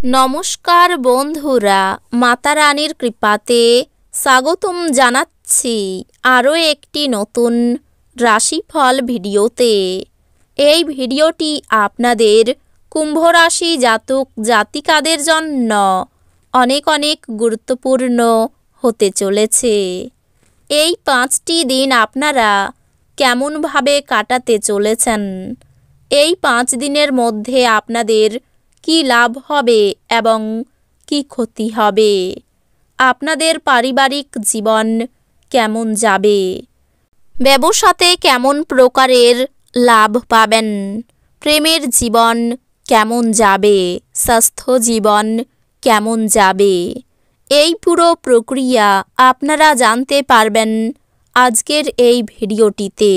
নমস্কার বন্ধুরা, মাতা রানীর কৃপাতে স্বাগতম জানাচ্ছি আরও একটি নতুন রাশিফল ভিডিওতে। এই ভিডিওটি আপনাদের কুম্ভ রাশি জাতক জাতিকাদের জন্য অনেক অনেক গুরুত্বপূর্ণ হতে চলেছে। এই 5টি দিন আপনারা কেমনভাবে কাটাতে চলেছেন, এই 5 দিনের মধ্যে আপনাদের কি লাভ হবে এবং কি ক্ষতি হবে, আপনাদের পারিবারিক জীবন কেমন যাবে, ব্যবসাতে কেমন প্রকারের লাভ পাবেন, প্রেমের জীবন কেমন যাবে, স্বাস্থ্য জীবন কেমন যাবে, এই পুরো প্রক্রিয়া আপনারা জানতে পারবেন আজকের এই ভিডিওটিতে।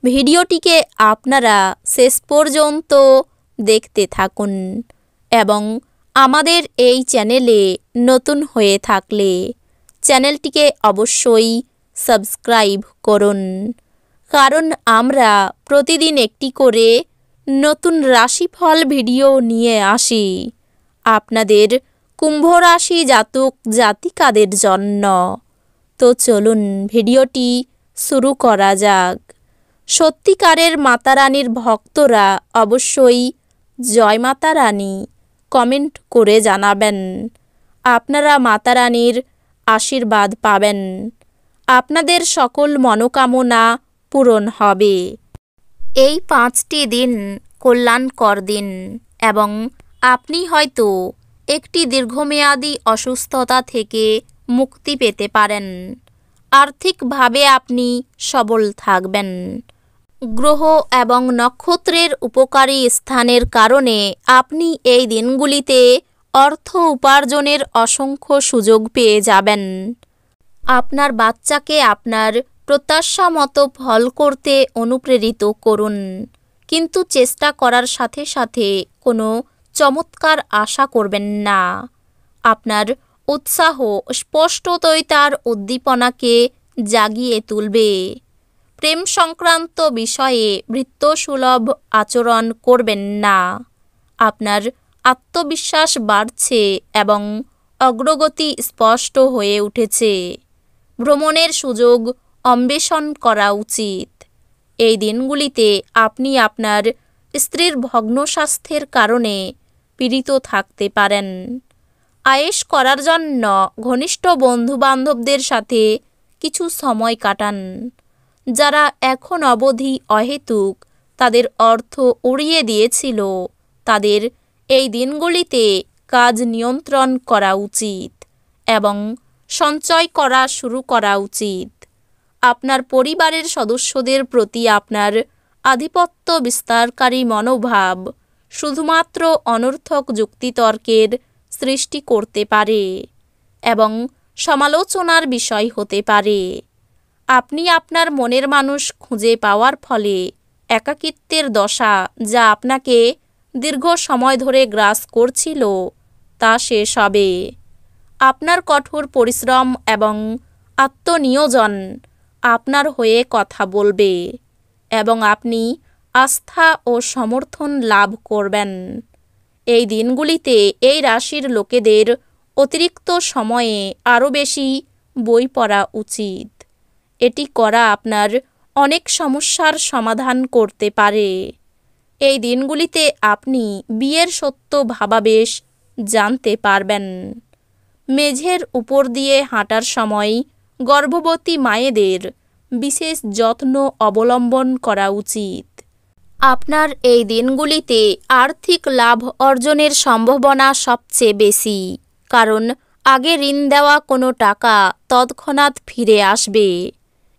ভিডিওটিকে আপনারা শেষ পর্যন্ত দেখতে থাকুন এবং আমাদের এই চ্যানেলে নতুন হয়ে থাকলে চ্যানেলটিকে অবশ্যই সাবস্ক্রাইব করুন, কারণ আমরা প্রতিদিন একটি করে নতুন রাশিফল ভিডিও নিয়ে আসি আপনাদের কুম্ভ রাশি জাতক জাতিকাদের জন্য। তো চলুন ভিডিওটি শুরু করা যাক। সত্যিকারের মাতা রানীর ভক্তরা অবশ্যই জয় মাতা রানী কমেন্ট করে জানাবেন। আপনারা মাতা রানীর আশীর্বাদ পাবেন, আপনাদের সকল মনোকামনা পূরণ হবে। এই 5টি দিন কল্যাণকর দিন এবং আপনি হয়তো একটি দীর্ঘমেয়াদী অসুস্থতা থেকে মুক্তি পেতে পারেন। আর্থিকভাবে আপনি সবল থাকবেন। গ্রহ এবং নক্ষত্রের উপকারী স্থানের কারণে আপনি এই দিনগুলিতে অর্থ উপার্জনের অসংখ্য সুযোগ পেয়ে যাবেন। আপনার বাচ্চাকে আপনার প্রত্যাশা মতো ফল করতে অনুপ্রেরিত করুন, কিন্তু চেষ্টা করার সাথে সাথে কোনো চমৎকার আশা করবেন না। আপনার উৎসাহ স্পষ্টতই তার উদ্দীপনাকে জাগিয়ে তুলবে। প্রেম সংক্রান্ত বিষয়ে ভৃত্যসুলভ আচরণ করবেন না। আপনার আত্মবিশ্বাস বাড়ছে এবং অগ্রগতি স্পষ্ট হয়ে উঠেছে। ভ্রমণের সুযোগ অন্বেষণ করা উচিত। এই দিনগুলিতে আপনি আপনার স্ত্রীর ভগ্ন স্বাস্থ্যের কারণে পীড়িত থাকতে পারেন। আয়েশ করার জন্য ঘনিষ্ঠ বন্ধুবান্ধবদের সাথে কিছু সময় কাটান। যারা এখন অবধি অহেতুক তাদের অর্থ উড়িয়ে দিয়েছিল, তাদের এই দিনগুলিতে কাজ নিয়ন্ত্রণ করা উচিত এবং সঞ্চয় করা শুরু করা উচিত। আপনার পরিবারের সদস্যদের প্রতি আপনার আধিপত্য বিস্তারকারী মনোভাব শুধুমাত্র অনর্থক যুক্তিতর্কের সৃষ্টি করতে পারে এবং সমালোচনার বিষয় হতে পারে। আপনি আপনার মনের মানুষ খুঁজে পাওয়ার ফলে একাকিত্বের দশা, যা আপনাকে দীর্ঘ সময় ধরে গ্রাস করছিল, তা শেষ হবে। আপনার কঠোর পরিশ্রম এবং আত্মনিয়োজন আপনার হয়ে কথা বলবে এবং আপনি আস্থা ও সমর্থন লাভ করবেন। এই দিনগুলিতে এই রাশির লোকেদের অতিরিক্ত সময়ে আরও বেশি বই পড়া উচিত। এটি করা আপনার অনেক সমস্যার সমাধান করতে পারে। এই দিনগুলিতে আপনি বিয়ের সত্য ভাবাবেশ জানতে পারবেন। মেঝের উপর দিয়ে হাঁটার সময় গর্ভবতী মায়েদের বিশেষ যত্ন অবলম্বন করা উচিত। আপনার এই দিনগুলিতে আর্থিক লাভ অর্জনের সম্ভাবনা সবচেয়ে বেশি, কারণ আগে ঋণ দেওয়া কোনো টাকা তৎক্ষণাৎ ফিরে আসবে।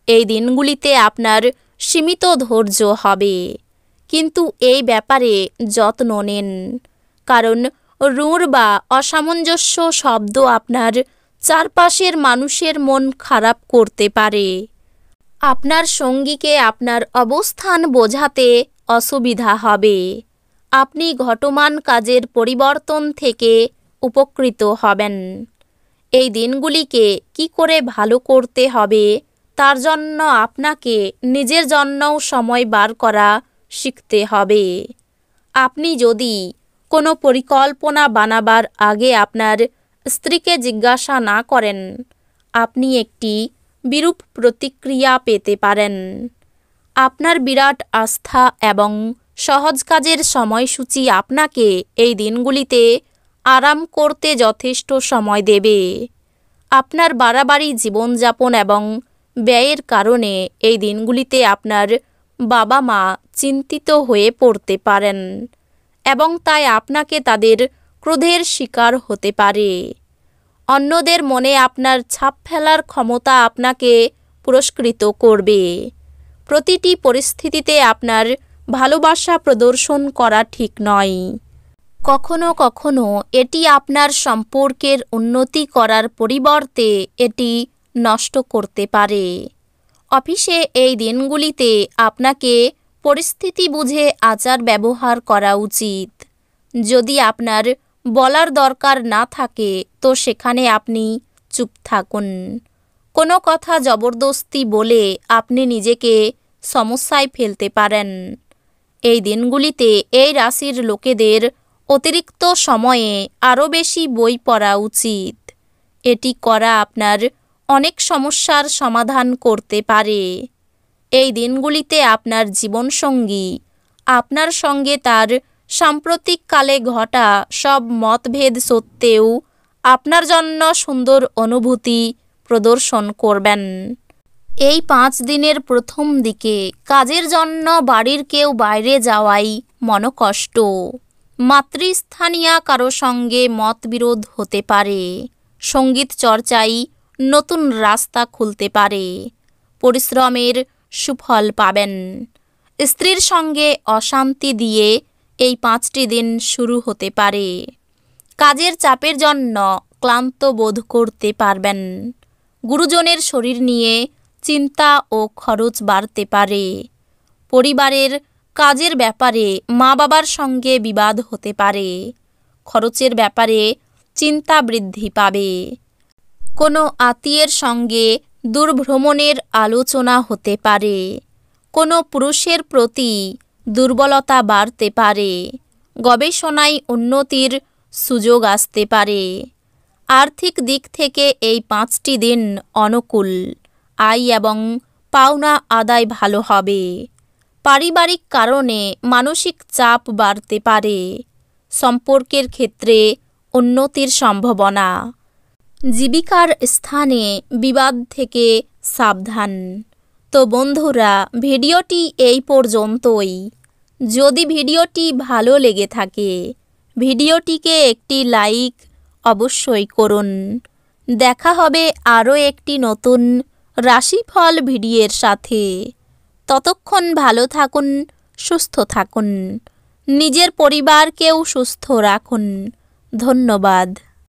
এই দিনগুলিতে আপনার সীমিত ধৈর্য হবে, কিন্তু এই ব্যাপারে যত্ন নিন, কারণ রূঢ় বা অসামঞ্জস্য শব্দ আপনার চারপাশের মানুষের মন খারাপ করতে পারে। আপনার সঙ্গীকে আপনার অবস্থান বোঝাতে অসুবিধা হবে। আপনি ঘটমান কাজের পরিবর্তন থেকে উপকৃত হবেন। এই দিনগুলিকে কি করে ভালো করতে হবে তার জন্য আপনাকে নিজের জন্যও সময় বার করা শিখতে হবে। আপনি যদি কোনো পরিকল্পনা বানাবার আগে আপনার স্ত্রীকে জিজ্ঞাসা না করেন, আপনি একটি বিরূপ প্রতিক্রিয়া পেতে পারেন। আপনার বিরাট আস্থা এবং সহজ কাজের সময়সূচি আপনাকে এই দিনগুলিতে আরাম করতে যথেষ্ট সময় দেবে। আপনার বাড়াবাড়ি জীবনযাপন এবং ব্যয়ের কারণে এই দিনগুলিতে আপনার বাবা মা চিন্তিত হয়ে পড়তে পারেন এবং তাই আপনাকে তাদের ক্রোধের শিকার হতে পারে। অন্যদের মনে আপনার ছাপ ফেলার ক্ষমতা আপনাকে পুরস্কৃত করবে। প্রতিটি পরিস্থিতিতে আপনার ভালোবাসা প্রদর্শন করা ঠিক নয়। কখনো কখনো এটি আপনার সম্পর্কের উন্নতি করার পরিবর্তে এটি নষ্ট করতে পারে। অফিসে এই দিনগুলিতে আপনাকে পরিস্থিতি বুঝে আচার ব্যবহার করা উচিত। যদি আপনার বলার দরকার না থাকে তো সেখানে আপনি চুপ থাকুন। কোনো কথা জবরদস্তি বলে আপনি নিজেকে সমস্যায় ফেলতে পারেন। এই দিনগুলিতে এই রাশির লোকেদের অতিরিক্ত সময়ে আরও বেশি বই পড়া উচিত। এটি করা আপনার অনেক সমস্যার সমাধান করতে পারে। এই দিনগুলিতে আপনার জীবনসঙ্গী আপনার সঙ্গে তার সাম্প্রতিককালে ঘটা সব মতভেদ সত্ত্বেও আপনার জন্য সুন্দর অনুভূতি প্রদর্শন করবেন। এই 5 দিনের প্রথম দিকে কাজের জন্য বাড়ির কেউ বাইরে যাওয়াই মনোকষ্ট। মাতৃস্থানীয় কারো সঙ্গে মতবিরোধ হতে পারে। সঙ্গীত চর্চায় নতুন রাস্তা খুলতে পারে। পরিশ্রমের সুফল পাবেন। স্ত্রীর সঙ্গে অশান্তি দিয়ে এই 5টি দিন শুরু হতে পারে। কাজের চাপের জন্য ক্লান্ত বোধ করতে পারবেন। গুরুজনের শরীর নিয়ে চিন্তা ও খরচ বাড়তে পারে। পরিবারের কাজের ব্যাপারে মা বাবার সঙ্গে বিবাদ হতে পারে। খরচের ব্যাপারে চিন্তা বৃদ্ধি পাবে। কোনো আত্মীয়ের সঙ্গে দূরভ্রমণের আলোচনা হতে পারে। কোনো পুরুষের প্রতি দুর্বলতা বাড়তে পারে। গবেষণায় উন্নতির সুযোগ আসতে পারে। আর্থিক দিক থেকে এই 5টি দিন অনুকূল। আয় এবং পাওনা আদায় ভালো হবে। পারিবারিক কারণে মানসিক চাপ বাড়তে পারে। সম্পর্কের ক্ষেত্রে উন্নতির সম্ভাবনা। জীবিকার স্থানে বিবাদ থেকে সাবধান। তো বন্ধুরা, ভিডিওটি এই পর্যন্তই। যদি ভিডিওটি ভালো লেগে থাকে ভিডিওটিকে একটি লাইক অবশ্যই করুন। দেখা হবে আরও একটি নতুন রাশিফল ভিডিওর সাথে। ততক্ষণ ভালো থাকুন, সুস্থ থাকুন, নিজের পরিবারকেও সুস্থ রাখুন। ধন্যবাদ।